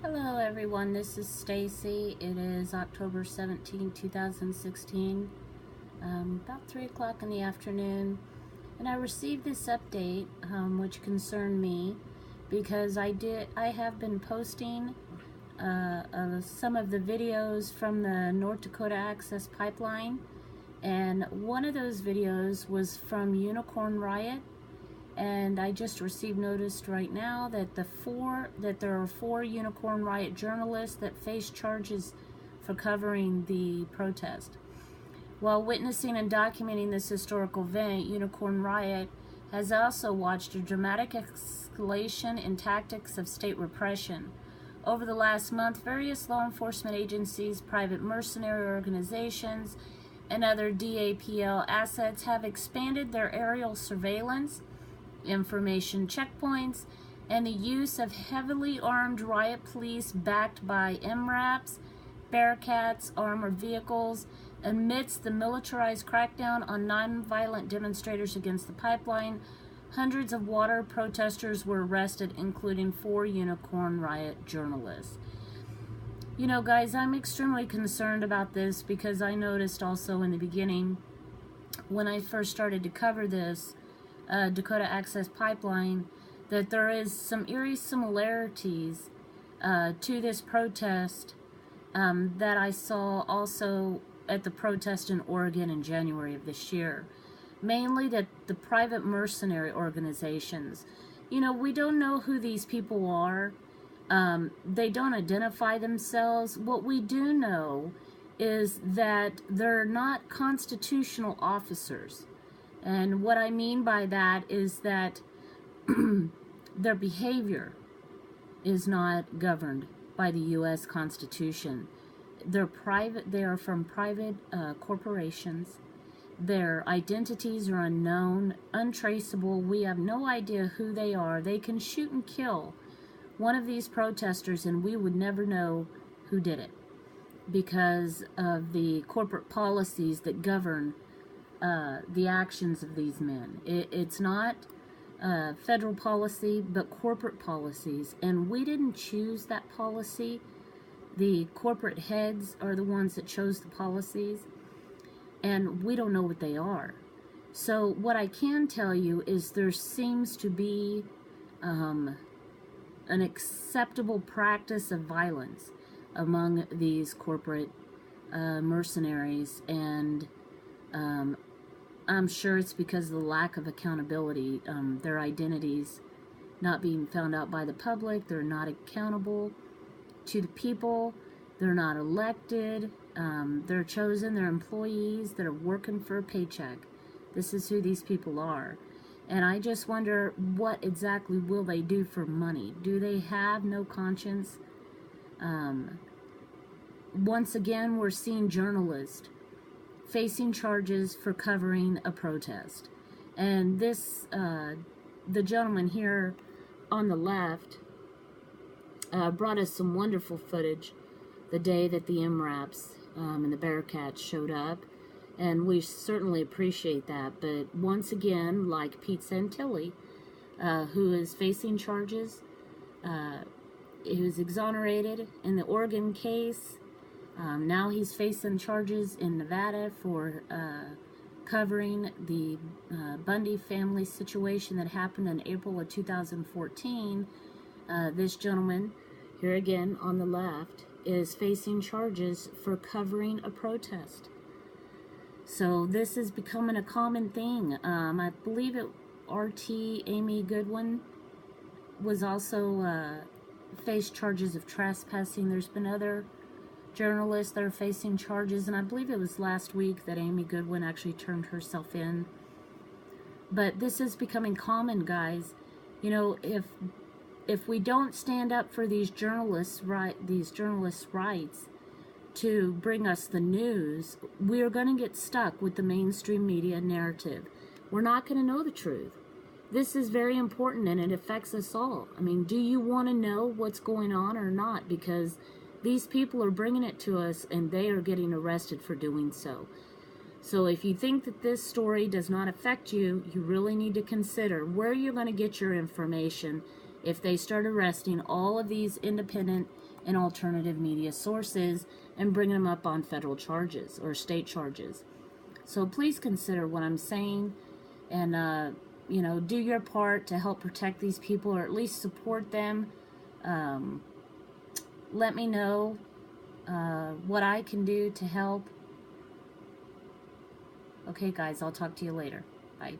Hello everyone, this is Stacy. It is October 17, 2016, about 3 o'clock in the afternoon, and I received this update which concerned me because I have been posting some of the videos from the North Dakota Access Pipeline, and one of those videos was from Riot. And I just received notice right now that there are four Unicorn Riot journalists that face charges for covering the protest. While witnessing and documenting this historical event, Unicorn Riot has also watched a dramatic escalation in tactics of state repression. Over the last month, various law enforcement agencies, private mercenary organizations, and other DAPL assets have expanded their aerial surveillance, information checkpoints, and the use of heavily armed riot police backed by MRAPs, Bearcats, armored vehicles, amidst the militarized crackdown on nonviolent demonstrators against the pipeline. Hundreds of water protesters were arrested, including 4 Unicorn Riot journalists. You know, guys, I'm extremely concerned about this because I noticed also in the beginning, when I first started to cover this Dakota Access Pipeline, that there is some eerie similarities to this protest that I saw also at the protest in Oregon in January of this year. Mainly that the private mercenary organizations, you know, we don't know who these people are. They don't identify themselves. What we do know is that they're not constitutional officers. And what I mean by that is that their behavior is not governed by the U.S. Constitution. They're private. They are from private corporations. Their identities are unknown, untraceable. We have no idea who they are. They can shoot and kill one of these protesters, and we would never know who did it because of the corporate policies that govern the actions of these men. It's not federal policy, but corporate policies, and we didn't choose that policy. The corporate heads are the ones that chose the policies, and we don't know what they are. So what I can tell you is there seems to be an acceptable practice of violence among these corporate mercenaries, and I'm sure it's because of the lack of accountability. Their identities not being found out by the public. They're not accountable to the people. They're not elected. They're chosen. They're employees that are working for a paycheck. This is who these people are. And I just wonder, what exactly will they do for money? Do they have no conscience? Once again, we're seeing journalists facing charges for covering a protest. And this, the gentleman here on the left brought us some wonderful footage the day that the MRAPs and the Bearcats showed up, and we certainly appreciate that. But once again, like Pete Santilli, who is facing charges, he was exonerated in the Oregon case. Now he's facing charges in Nevada for covering the Bundy family situation that happened in April of 2014. This gentleman, here again on the left, is facing charges for covering a protest. So this is becoming a common thing. I believe Amy Goodwin was also faced charges of trespassing. There's been other journalists that are facing charges, and I believe it was last week that Amy Goodwin actually turned herself in. But this is becoming common, guys. You know, if we don't stand up for these journalists' rights to bring us the news, we're going to get stuck with the mainstream media narrative. We're not going to know the truth. This is very important, and it affects us all. I mean, do you want to know what's going on or not? Because these people are bringing it to us, and they are getting arrested for doing so. So if you think that this story does not affect you, you really need to consider where you're going to get your information if they start arresting all of these independent and alternative media sources and bringing them up on federal charges or state charges. So please consider what I'm saying, and you know, do your part to help protect these people, or at least support them. Let me know what I can do to help. Okay, guys, I'll talk to you later. Bye.